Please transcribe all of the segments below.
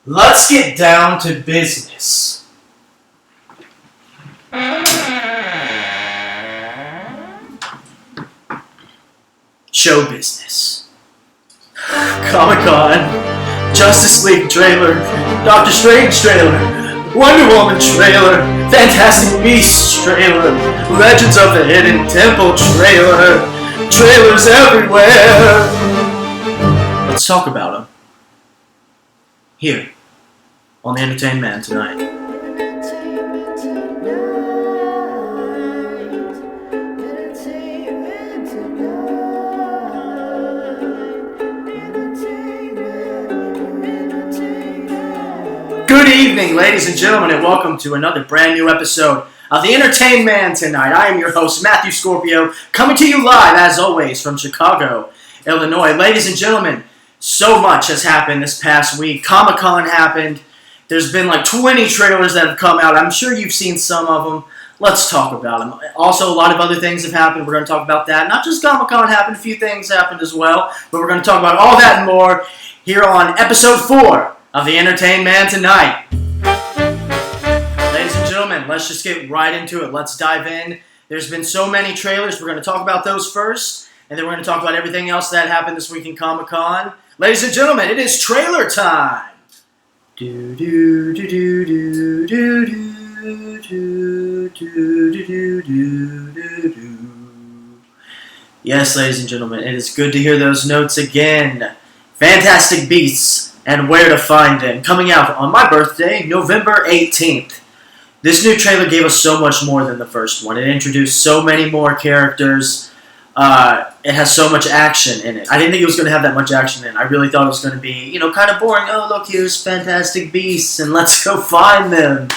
Let's get down to business. Show business. Comic-Con, Justice League trailer, Doctor Strange trailer, Wonder Woman trailer, Fantastic Beasts trailer, Legends of the Hidden Temple trailer, trailers everywhere. Let's talk about them. Here, on the EntertainMAN tonight. Good evening, ladies and gentlemen, and welcome to another brand new episode of the EntertainMAN tonight. I am your host, Matthew Scorpio, coming to you live, as always, from Chicago, Illinois. Ladies and gentlemen, so much has happened this past week. Comic-Con happened. There's been like 20 trailers that have come out. I'm sure you've seen some of them. Let's talk about them. Also, a lot of other things have happened. We're going to talk about that. Not just Comic-Con happened. A few things happened as well. But we're going to talk about all that and more here on Episode 4 of the EntertainMAN tonight. Ladies and gentlemen, let's just get right into it. Let's dive in. There's been so many trailers. We're going to talk about those first. And then we're going to talk about everything else that happened this week in Comic-Con. Ladies and gentlemen, it is trailer time. Do do do do do do do do do do do do. Yes, ladies and gentlemen, it is good to hear those notes again. Fantastic Beasts and Where to Find Them, coming out on my birthday, November 18th. This new trailer gave us so much more than the first one. It introduced so many more characters. It has so much action in it. I didn't think it was going to have that much action in it. I really thought it was going to be, kind of boring. Oh, look, here's Fantastic Beasts, and let's go find them.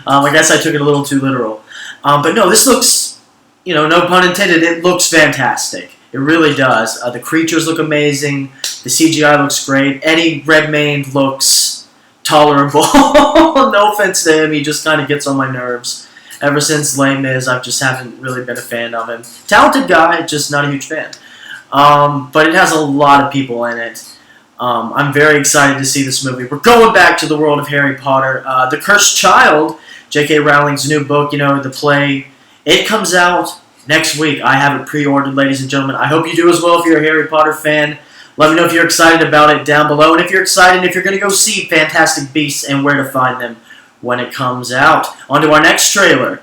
I guess I took it a little too literal. But no, this looks, no pun intended, it looks fantastic. It really does. The creatures look amazing. The CGI looks great. Eddie Redmayne looks tolerable. No offense to him, he just kind of gets on my nerves. Ever since Les Mis, I just haven't really been a fan of him. Talented guy, just not a huge fan. But it has a lot of people in it. I'm very excited to see this movie. We're going back to the world of Harry Potter. The Cursed Child, J.K. Rowling's new book, the play, it comes out next week. I have it pre-ordered, ladies and gentlemen. I hope you do as well if you're a Harry Potter fan. Let me know if you're excited about it down below. And if you're excited, if you're going to go see Fantastic Beasts and Where to Find Them when it comes out. On to our next trailer.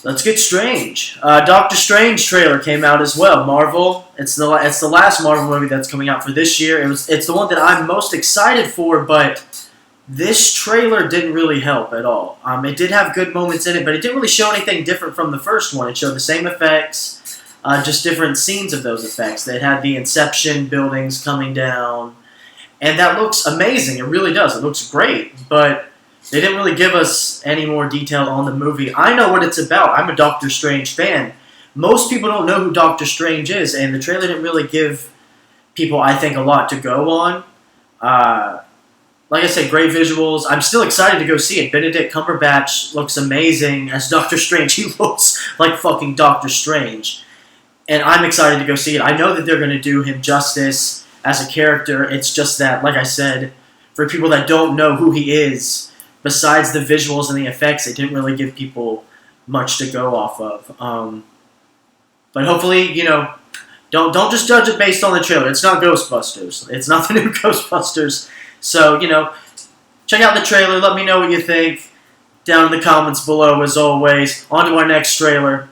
Let's get strange. Doctor Strange trailer came out as well. Marvel. It's the last Marvel movie that's coming out for this year. It's the one that I'm most excited for, but this trailer didn't really help at all. It did have good moments in it, but it didn't really show anything different from the first one. It showed the same effects, just different scenes of those effects. It had the Inception buildings coming down. And that looks amazing. It really does. It looks great. But they didn't really give us any more detail on the movie. I know what it's about. I'm a Doctor Strange fan. Most people don't know who Doctor Strange is, and the trailer didn't really give people, I think, a lot to go on. Like I said, great visuals. I'm still excited to go see it. Benedict Cumberbatch looks amazing as Doctor Strange. He looks like fucking Doctor Strange. And I'm excited to go see it. I know that they're going to do him justice as a character. It's just that, like I said, for people that don't know who he is, besides the visuals and the effects, it didn't really give people much to go off of. But hopefully, don't just judge it based on the trailer. It's not Ghostbusters. It's not the new Ghostbusters. So, check out the trailer. Let me know what you think down in the comments below, as always. On to our next trailer.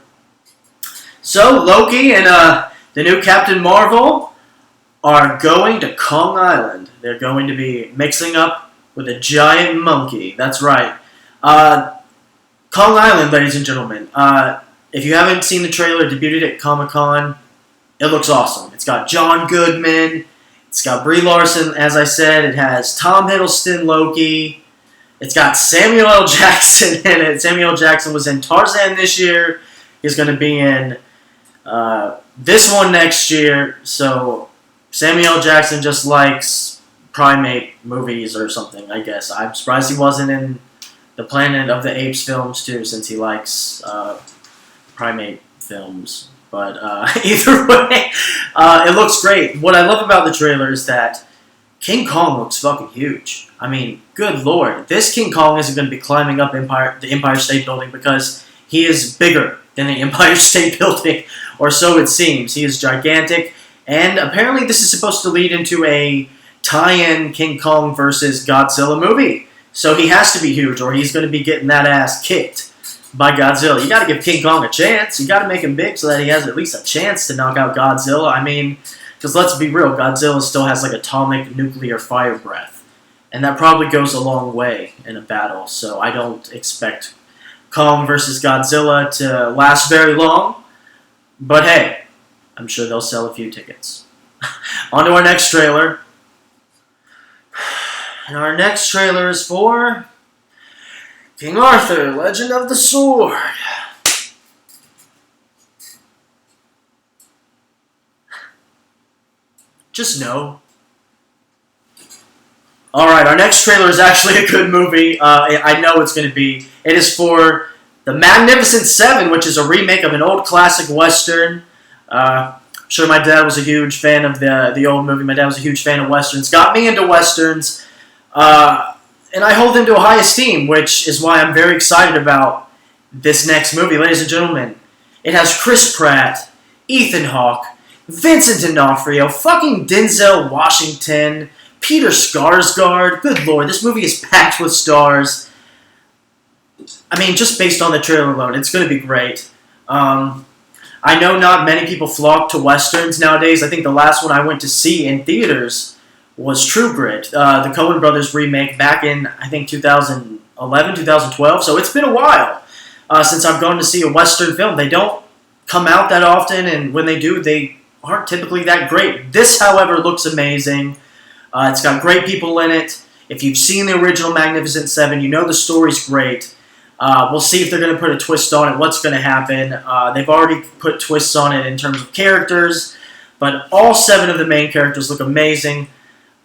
So, Loki and the new Captain Marvel are going to Kong Island. They're going to be mixing up with a giant monkey. That's right. Kong Island, ladies and gentlemen. If you haven't seen the trailer, debuted at Comic-Con, it looks awesome. It's got John Goodman. It's got Brie Larson, as I said. It has Tom Hiddleston, Loki. It's got Samuel L. Jackson in it. Samuel L. Jackson was in Tarzan this year. He's going to be in this one next year. So Samuel L. Jackson just likes primate movies or something, I guess. I'm surprised he wasn't in the Planet of the Apes films, too, since he likes primate films. But either way, it looks great. What I love about the trailer is that King Kong looks fucking huge. I mean, good lord. This King Kong isn't going to be climbing up the Empire State Building because he is bigger than the Empire State Building, or so it seems. He is gigantic, and apparently this is supposed to lead into a tie-in King Kong versus Godzilla movie. So he has to be huge, or he's going to be getting that ass kicked by Godzilla. You got to give King Kong a chance. You got to make him big so that he has at least a chance to knock out Godzilla. I mean, because let's be real, Godzilla still has like atomic nuclear fire breath. And that probably goes a long way in a battle. So I don't expect Kong versus Godzilla to last very long. But hey, I'm sure they'll sell a few tickets. On to our next trailer. And our next trailer is for King Arthur, Legend of the Sword. Just no. Alright, our next trailer is actually a good movie. I know it's going to be. It is for The Magnificent Seven, which is a remake of an old classic Western. I'm sure my dad was a huge fan of the old movie. My dad was a huge fan of Westerns. Got me into Westerns. And I hold them to a high esteem, which is why I'm very excited about this next movie. Ladies and gentlemen, it has Chris Pratt, Ethan Hawke, Vincent D'Onofrio, fucking Denzel Washington, Peter Skarsgård. Good lord, this movie is packed with stars. I mean, just based on the trailer alone, it's going to be great. I know not many people flock to Westerns nowadays. I think the last one I went to see in theaters was True Grit, the Coen Brothers remake back in, I think, 2011, 2012. So it's been a while since I've gone to see a Western film. They don't come out that often, and when they do, they aren't typically that great. This, however, looks amazing. It's got great people in it. If you've seen the original Magnificent Seven, you know the story's great. We'll see if they're going to put a twist on it, what's going to happen. They've already put twists on it in terms of characters, but all 7 of the main characters look amazing.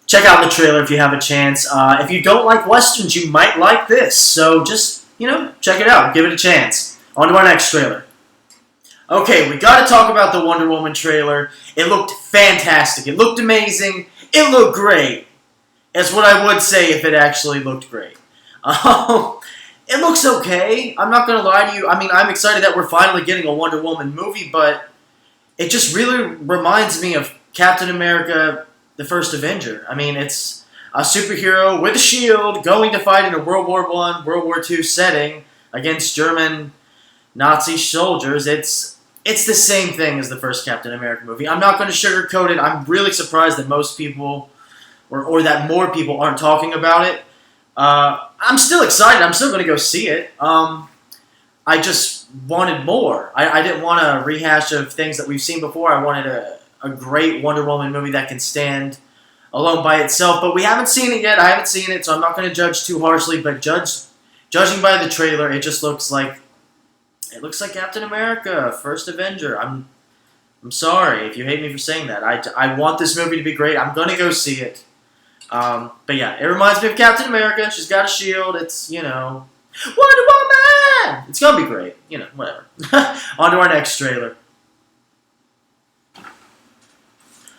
Check out the trailer if you have a chance. If you don't like Westerns, you might like this. So just, check it out. Give it a chance. On to our next trailer. Okay, we got to talk about the Wonder Woman trailer. It looked fantastic. It looked amazing. It looked great. That's what I would say if it actually looked great. It looks okay. I'm not going to lie to you. I mean, I'm excited that we're finally getting a Wonder Woman movie, but it just really reminds me of Captain America, the First Avenger. I mean, it's a superhero with a shield going to fight in a World War I, World War II setting against German Nazi soldiers. It's the same thing as the first Captain America movie. I'm not going to sugarcoat it. I'm really surprised that most people, or that more people, aren't talking about it. I'm still excited. I'm still going to go see it. I just wanted more. I didn't want a rehash of things that we've seen before. I wanted a great Wonder Woman movie that can stand alone by itself. But we haven't seen it yet. I haven't seen it, so I'm not going to judge too harshly. But judging by the trailer, it just looks like Captain America, First Avenger. I'm sorry if you hate me for saying that. I want this movie to be great. I'm going to go see it. But yeah, it reminds me of Captain America. She's got a shield. It's, Wonder Woman! It's going to be great. Whatever. On to our next trailer.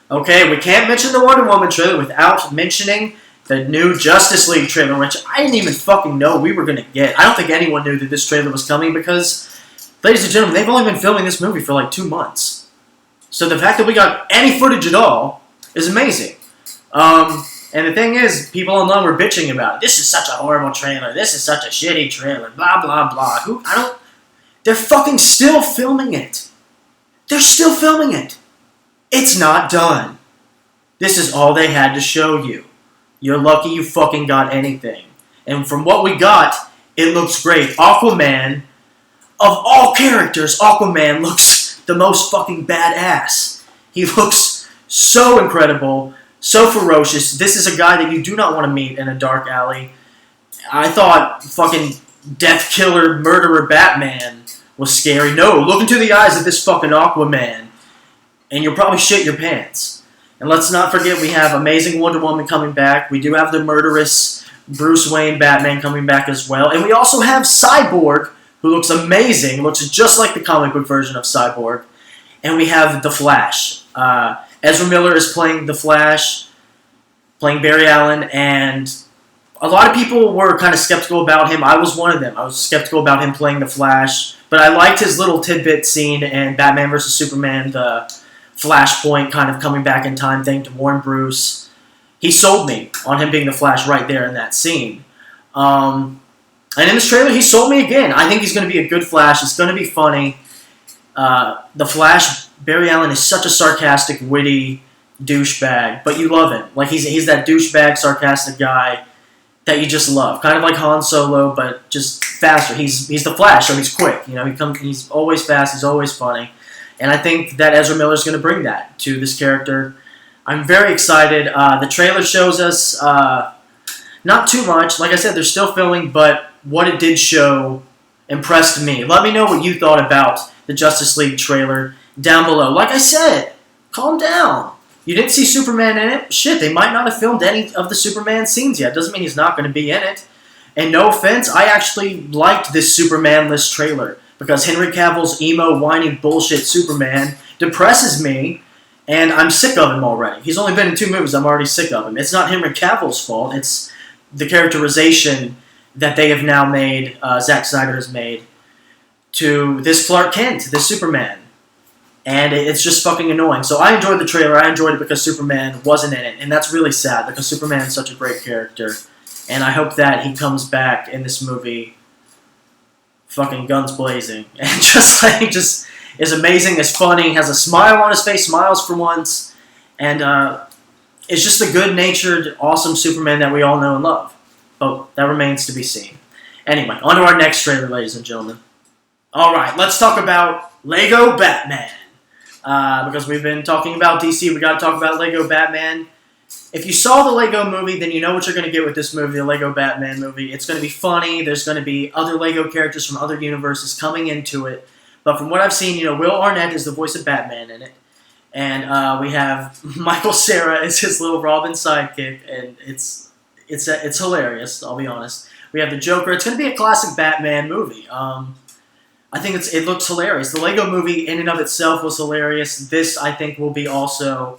Okay, we can't mention the Wonder Woman trailer without mentioning the new Justice League trailer, which I didn't even fucking know we were going to get. I don't think anyone knew that this trailer was coming because, ladies and gentlemen, they've only been filming this movie for like 2 months. So the fact that we got any footage at all is amazing. And the thing is, people online were bitching about it. This is such a horrible trailer. This is such a shitty trailer. Blah, blah, blah. They're fucking still filming it. They're still filming it. It's not done. This is all they had to show you. You're lucky you fucking got anything. And from what we got, it looks great. Aquaman, of all characters, Aquaman looks the most fucking badass. He looks so incredible, so ferocious. This is a guy that you do not want to meet in a dark alley. I thought fucking death killer, murderer Batman was scary. No, look into the eyes of this fucking Aquaman, and you'll probably shit your pants. And let's not forget we have Amazing Wonder Woman coming back. We do have the murderous Bruce Wayne Batman coming back as well. And we also have Cyborg, who looks amazing. Looks just like the comic book version of Cyborg. And we have The Flash. Ezra Miller is playing The Flash. playing Barry Allen, and a lot of people were kind of skeptical about him. I was one of them. I was skeptical about him playing the Flash, but I liked his little tidbit scene in Batman vs. Superman, the Flashpoint kind of coming back in time thing to warn Bruce. He sold me on him being the Flash right there in that scene. And in this trailer, he sold me again. I think he's going to be a good Flash. It's going to be funny. The Flash, Barry Allen, is such a sarcastic, witty douchebag, but you love him. Like he's that douchebag, sarcastic guy that you just love. Kind of like Han Solo, but just faster. He's the Flash, so he's quick. He's always fast. He's always funny. And I think that Ezra Miller's going to bring that to this character. I'm very excited. The trailer shows us not too much. Like I said, they're still filming, but what it did show impressed me. Let me know what you thought about the Justice League trailer down below. Like I said, calm down. You didn't see Superman in it? Shit, they might not have filmed any of the Superman scenes yet. Doesn't mean he's not going to be in it. And no offense, I actually liked this Superman-less trailer because Henry Cavill's emo, whining bullshit Superman depresses me, and I'm sick of him already. He's only been in 2 movies. I'm already sick of him. It's not Henry Cavill's fault. It's the characterization that they have now made, Zack Snyder has made, to this Clark Kent, this Superman. And it's just fucking annoying. So I enjoyed the trailer. I enjoyed it because Superman wasn't in it. And that's really sad because Superman is such a great character. And I hope that he comes back in this movie fucking guns blazing. And just is amazing, is funny, has a smile on his face, smiles for once. And is just the good-natured, awesome Superman that we all know and love. But that remains to be seen. Anyway, on to our next trailer, ladies and gentlemen. Alright, let's talk about Lego Batman. Because we've been talking about DC, we got to talk about Lego Batman. If you saw the Lego movie, then you know what you're going to get with this movie, the Lego Batman movie. It's going to be funny. There's going to be other Lego characters from other universes coming into it. But from what I've seen, Will Arnett is the voice of Batman in it. And we have Michael Cera as his little Robin sidekick, and it's hilarious, I'll be honest. We have the Joker. It's going to be a classic Batman movie. I think it looks hilarious. The Lego movie in and of itself was hilarious. This, I think, will be also...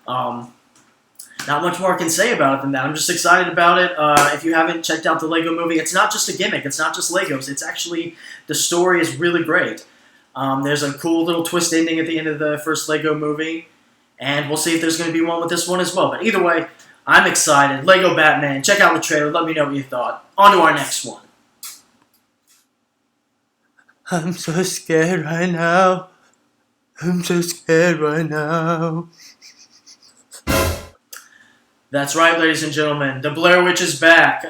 not much more I can say about it than that. I'm just excited about it. If you haven't checked out the Lego movie, it's not just a gimmick. It's not just Legos. It's actually... The story is really great. There's a cool little twist ending at the end of the first Lego movie. And we'll see if there's going to be one with this one as well. But either way, I'm excited. Lego Batman. Check out the trailer. Let me know what you thought. On to our next one. I'm so scared right now. I'm so scared right now. That's right, ladies and gentlemen. The Blair Witch is back.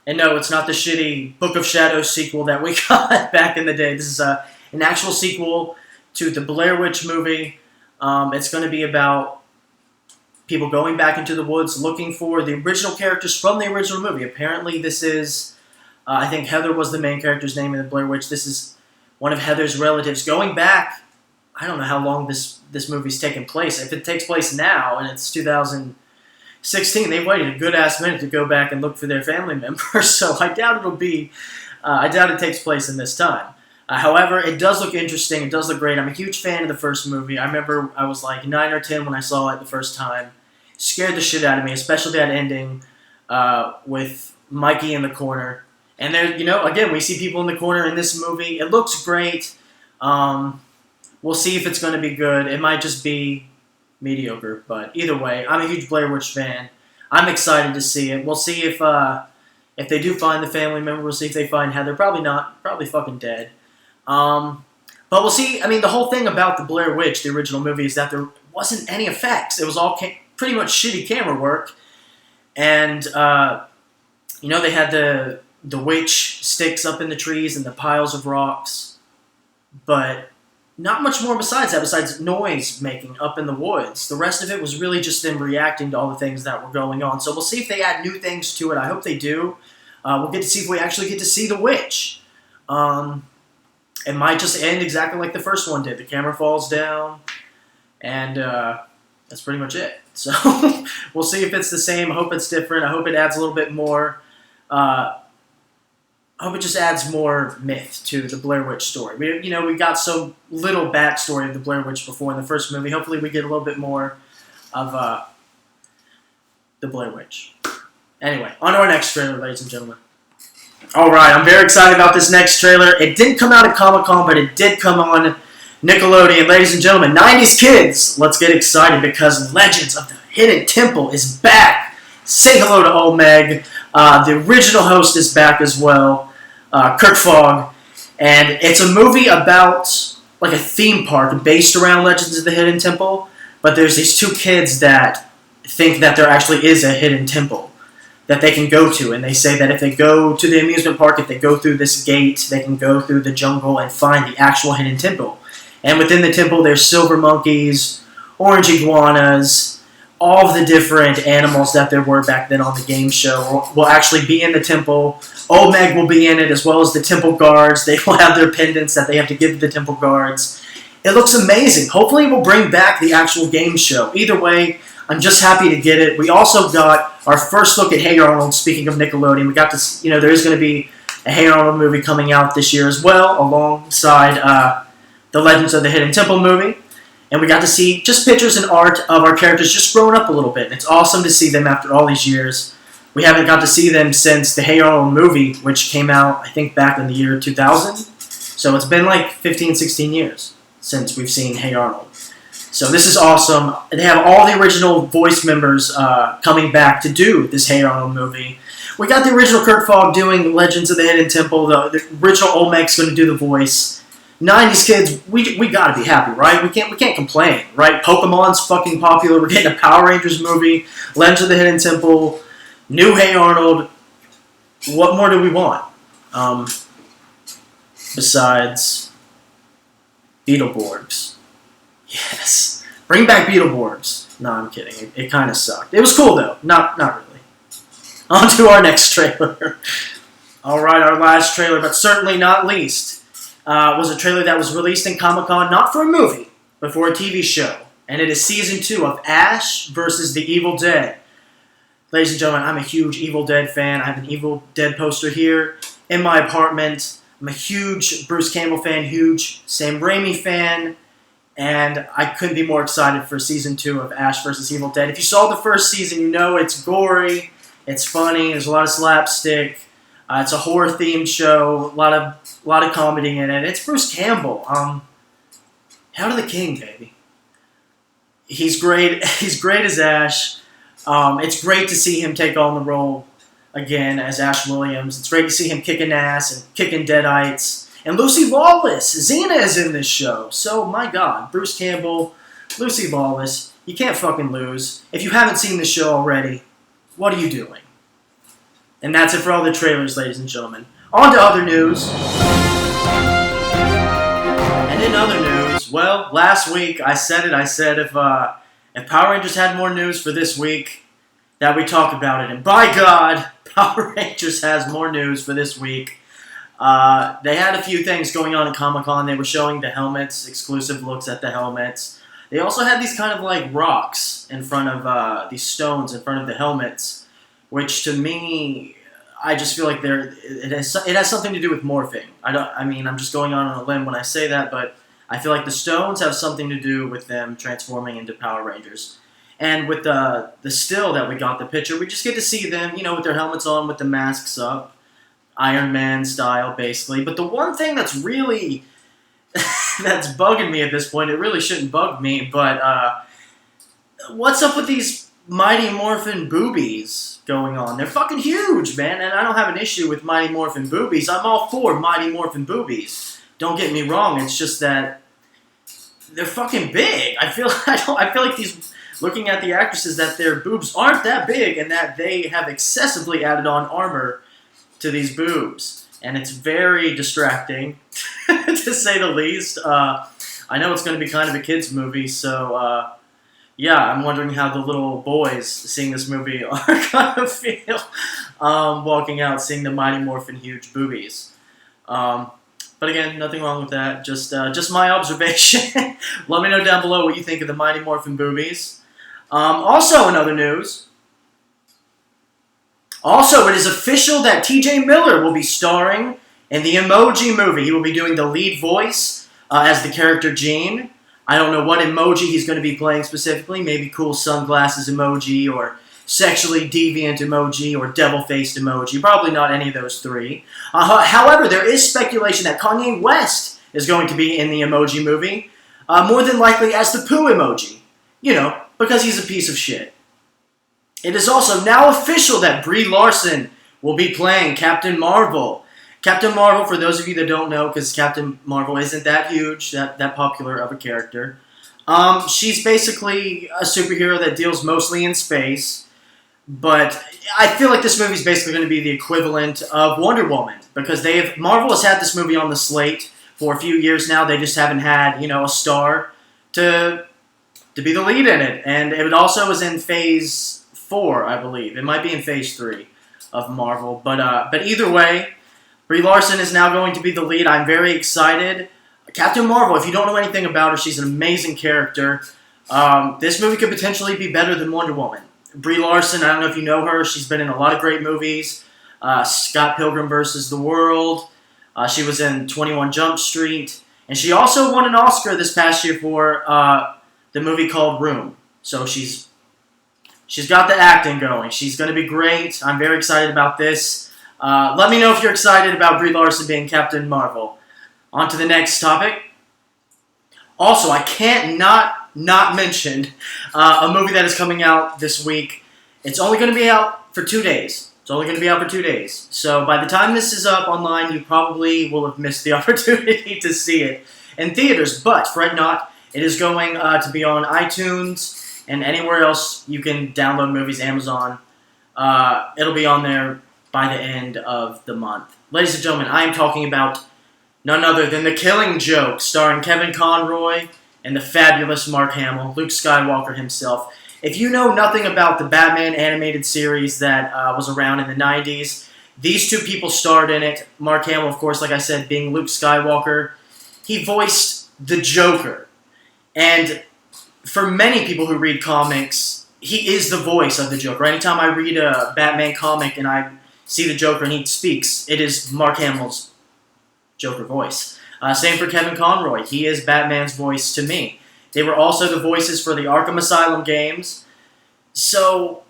And no, it's not the shitty Book of Shadows sequel that we got back in the day. This is an actual sequel to the Blair Witch movie. It's going to be about people going back into the woods looking for the original characters from the original movie. Apparently this is, I think Heather was the main character's name in the Blair Witch. This is one of Heather's relatives going back. I don't know how long this movie's taken place. If it takes place now and it's 2016, they've waited a good-ass minute to go back and look for their family members, so I doubt it'll be, I doubt it takes place in this time. However, it does look interesting, it does look great. I'm a huge fan of the first movie. I remember I was like 9 or 10 when I saw it the first time. Scared the shit out of me, especially that ending with Mikey in the corner. And there, again, we see people in the corner in this movie. It looks great. We'll see if it's going to be good. It might just be mediocre, but either way, I'm a huge Blair Witch fan. I'm excited to see it. We'll see if they do find the family member. We'll see if they find Heather. Probably not. Probably fucking dead. But we'll see. I mean, the whole thing about the Blair Witch, the original movie, is that there wasn't any effects. It was all pretty much shitty camera work. And, they had the witch sticks up in the trees and the piles of rocks. But not much more besides that, besides noise making up in the woods. The rest of it was really just them reacting to all the things that were going on. So we'll see if they add new things to it. I hope they do. We'll get to see if we actually get to see the witch. It might just end exactly like the first one did. The camera falls down, and that's pretty much it. So we'll see if it's the same. I hope it's different. I hope it adds a little bit more. I hope it just adds more myth to the Blair Witch story. We got so little backstory of the Blair Witch before in the first movie. Hopefully we get a little bit more of the Blair Witch. Anyway, on to our next trailer, ladies and gentlemen. Alright, I'm very excited about this next trailer. It didn't come out at Comic-Con, but it did come on Nickelodeon. Ladies and gentlemen, 90s kids, let's get excited because Legends of the Hidden Temple is back. Say hello to old Meg. The original host is back as well, Kirk Fogg. And it's a movie about like a theme park based around Legends of the Hidden Temple. But there's these two kids that think that there actually is a hidden temple that they can go to. And they say that if they go to the amusement park, if they go through this gate, they can go through the jungle and find the actual hidden temple. And within the temple, there's silver monkeys, orange iguanas, all of the different animals that there were back then on the game show will actually be in the temple. Old Meg will be in it, as well as the temple guards. They will have their pendants that they have to give to the temple guards. It looks amazing. Hopefully it will bring back the actual game show. Either way, I'm just happy to get it. We also got our first look at Hey Arnold. Speaking of Nickelodeon, we got to, there is going to be a Hey Arnold movie coming out this year as well, alongside the Legends of the Hidden Temple movie. And we got to see just pictures and art of our characters just growing up a little bit. And it's awesome to see them after all these years. We haven't got to see them since the Hey Arnold movie, which came out, I think, back in the year 2000. So it's been like 15, 16 years since we've seen Hey Arnold. So this is awesome. They have all the original voice members coming back to do this Hey Arnold movie. We got the original Kirk Fogg doing Legends of the Hidden Temple. The original Old Meg's going to do the voice. 90s kids, we gotta be happy, right? We can't complain, right? Pokemon's fucking popular. We're getting a Power Rangers movie, Legends of the Hidden Temple, new Hey Arnold. What more do we want? Besides Beetleborgs. Yes. Bring back Beetleborgs. No, I'm kidding. It kind of sucked. It was cool, though. Not really. On to our next trailer. Alright, our last trailer, but certainly not least, was a trailer that was released in Comic-Con, not for a movie, but for a TV show. And it is Season 2 of Ash vs. the Evil Dead. Ladies and gentlemen, I'm a huge Evil Dead fan. I have an Evil Dead poster here in my apartment. I'm a huge Bruce Campbell fan, huge Sam Raimi fan. And I couldn't be more excited for Season 2 of Ash vs. Evil Dead. If you saw the first season, you know it's gory, it's funny, there's a lot of slapstick. It's a horror-themed show, a lot of comedy in it. It's Bruce Campbell. Hail to the King, baby. He's great. He's great as Ash. It's great to see him take on the role again as Ash Williams. It's great to see him kicking ass and kicking deadites. And Lucy Lawless, Xena is in this show. So, my God, Bruce Campbell, Lucy Lawless, you can't fucking lose. If you haven't seen the show already, what are you doing? And that's it for all the trailers, ladies and gentlemen. On to other news. And in other news, well, last week I said it. I said if Power Rangers had more news for this week, that we talk about it. And by God, Power Rangers has more news for this week. They had a few things going on at Comic-Con. They were showing the helmets, exclusive looks at the helmets. They also had these kind of like rocks in front of, these stones in front of the helmets, which to me, I just feel like it has something to do with morphing. I'm just going on a limb when I say that, but I feel like the stones have something to do with them transforming into Power Rangers. And with the still that we got, the picture, we just get to see them, with their helmets on, with the masks up. Iron Man style, basically. But the one thing that's really that's bugging me at this point, it really shouldn't bug me, but what's up with these Mighty Morphin boobies going on? They're fucking huge, man, and I don't have an issue with Mighty Morphin boobies. I'm all for Mighty Morphin boobies. Don't get me wrong. It's just that they're fucking big. I feel like these, looking at the actresses, that their boobs aren't that big, and that they have excessively added on armor to these boobs, and it's very distracting, to say the least. I know it's going to be kind of a kids' movie, so yeah, I'm wondering how the little boys seeing this movie are going to feel walking out seeing the Mighty Morphin huge boobies. But again, nothing wrong with that. Just my observation. Let me know down below what you think of the Mighty Morphin boobies. Also, in other news. Also, it is official that T.J. Miller will be starring in the Emoji Movie. He will be doing the lead voice as the character Gene. I don't know what emoji he's going to be playing specifically. Maybe cool sunglasses emoji or sexually deviant emoji or devil-faced emoji. Probably not any of those three. However, there is speculation that Kanye West is going to be in the Emoji Movie, more than likely as the poo emoji. You know, because he's a piece of shit. It is also now official that Brie Larson will be playing Captain Marvel. Captain Marvel, for those of you that don't know, because Captain Marvel isn't that huge, that popular of a character, she's basically a superhero that deals mostly in space, but I feel like this movie is basically going to be the equivalent of Wonder Woman, because Marvel has had this movie on the slate for a few years now. They just haven't had, a star to be the lead in it, and it also was in Phase 4, I believe. It might be in Phase 3 of Marvel, but either way, Brie Larson is now going to be the lead. I'm very excited. Captain Marvel, if you don't know anything about her, she's an amazing character. This movie could potentially be better than Wonder Woman. Brie Larson, I don't know if you know her, she's been in a lot of great movies. Scott Pilgrim vs. the World. She was in 21 Jump Street. And she also won an Oscar this past year for the movie called Room. So she's got the acting going. She's going to be great. I'm very excited about this. Let me know if you're excited about Brie Larson being Captain Marvel. On to the next topic. Also, I can't not mention a movie that is coming out this week. It's only going to be out for 2 days. So by the time this is up online, you probably will have missed the opportunity to see it in theaters. But fret not, it is going to be on iTunes and anywhere else you can download movies, Amazon. It'll be on there by the end of the month. Ladies and gentlemen, I am talking about none other than The Killing Joke, starring Kevin Conroy and the fabulous Mark Hamill, Luke Skywalker himself. If you know nothing about the Batman animated series that was around in the 90s, these two people starred in it. Mark Hamill, of course, like I said, being Luke Skywalker. He voiced the Joker. And for many people who read comics, he is the voice of the Joker. Anytime I read a Batman comic and I see the Joker and he speaks, it is Mark Hamill's Joker voice. Same for Kevin Conroy. He is Batman's voice to me. They were also the voices for the Arkham Asylum games. So,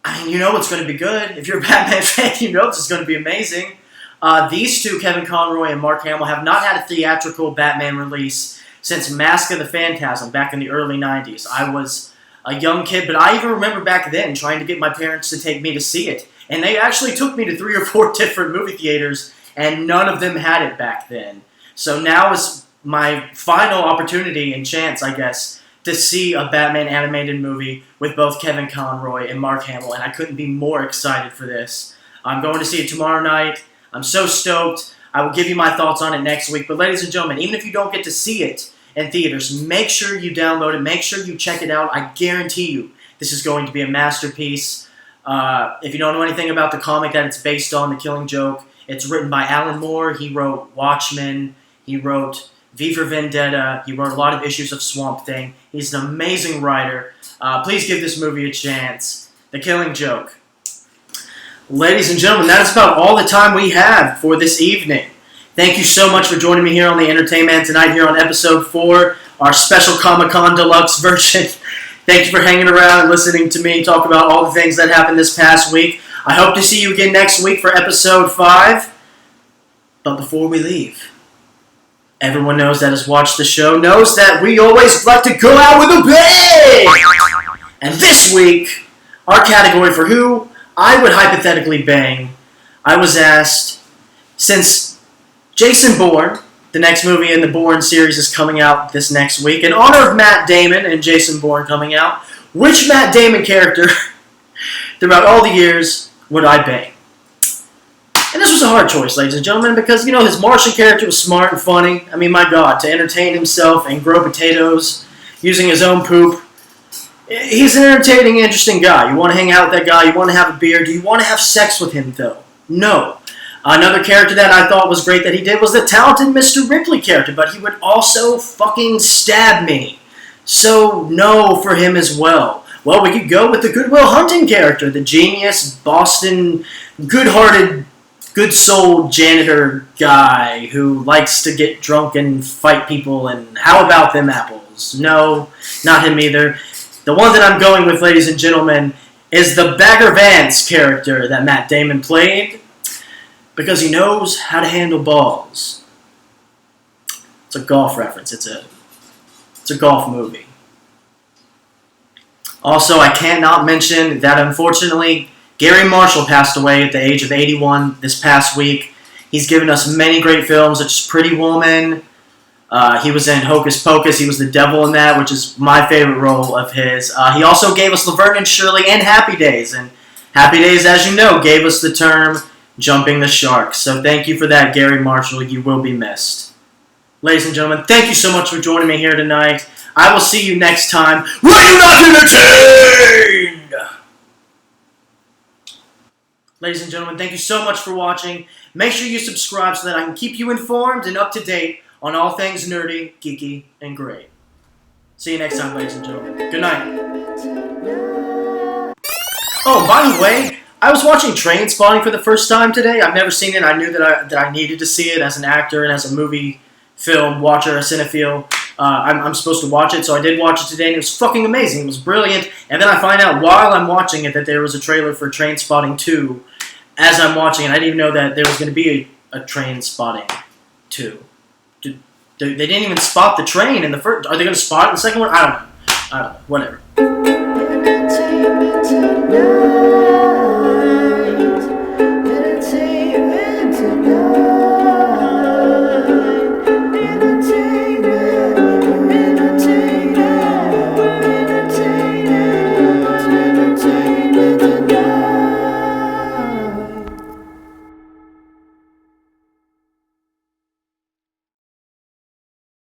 I mean, you know it's going to be good. If you're a Batman fan, you know this is going to be amazing. These two, Kevin Conroy and Mark Hamill, have not had a theatrical Batman release since Mask of the Phantasm back in the early 90s. I was a young kid, but I even remember back then trying to get my parents to take me to see it. And they actually took me to 3 or 4 different movie theaters, and none of them had it back then. So now is my final opportunity and chance, I guess, to see a Batman animated movie with both Kevin Conroy and Mark Hamill, and I couldn't be more excited for this. I'm going to see it tomorrow night. I'm so stoked. I will give you my thoughts on it next week. But ladies and gentlemen, even if you don't get to see it in theaters, make sure you download it. Make sure you check it out. I guarantee you this is going to be a masterpiece. If you don't know anything about the comic that it's based on, The Killing Joke, it's written by Alan Moore. He wrote Watchmen. He wrote V for Vendetta. He wrote a lot of issues of Swamp Thing. He's an amazing writer. Please give this movie a chance. The Killing Joke. Ladies and gentlemen, that is about all the time we have for this evening. Thank you so much for joining me here on the EntertainMAN tonight, here on Episode 4, our special Comic-Con Deluxe version. Thank you for hanging around and listening to me talk about all the things that happened this past week. I hope to see you again next week for Episode 5. But before we leave, everyone knows that has watched the show, knows that we always like to go out with a bang! And this week, our category for who I would hypothetically bang, I was asked, since Jason Bourne, the next movie in the Bourne series, is coming out this next week, in honor of Matt Damon and Jason Bourne coming out, which Matt Damon character throughout all the years would I bang? And this was a hard choice, ladies and gentlemen, because, his Martian character was smart and funny. I mean, my God, to entertain himself and grow potatoes using his own poop. He's an entertaining, interesting guy. You want to hang out with that guy. You want to have a beer. Do you want to have sex with him, though? No. Another character that I thought was great that he did was the talented Mr. Ripley character, but he would also fucking stab me. So, no for him as well. Well, we could go with the Good Will Hunting character, the genius, Boston, good-hearted, good-souled janitor guy who likes to get drunk and fight people, and how about them apples? No, not him either. The one that I'm going with, ladies and gentlemen, is the Bagger Vance character that Matt Damon played because he knows how to handle balls. It's a golf reference. It's a golf movie. Also, I can't not mention that unfortunately Gary Marshall passed away at the age of 81 this past week. He's given us many great films such as Pretty Woman. He was in Hocus Pocus. He was the devil in that, which is my favorite role of his. He also gave us Laverne and Shirley and Happy Days. And Happy Days, as you know, gave us the term jumping the shark. So thank you for that, Gary Marshall. You will be missed. Ladies and gentlemen, thank you so much for joining me here tonight. I will see you next time. Were you not entertained? Ladies and gentlemen, thank you so much for watching. Make sure you subscribe so that I can keep you informed and up to date on all things nerdy, geeky, and great. See you next time, ladies and gentlemen. Good night. Oh, by the way, I was watching Trainspotting for the first time today. I've never seen it. I knew that I needed to see it as an actor and as a movie film watcher, a cinephile. I'm supposed to watch it, so I did watch it today, and it was fucking amazing. It was brilliant. And then I find out while I'm watching it that there was a trailer for Trainspotting 2 as I'm watching it. I didn't even know that there was going to be a Trainspotting 2. They didn't even spot the train in the first. Are they going to spot it in the second one? I don't know. Whatever.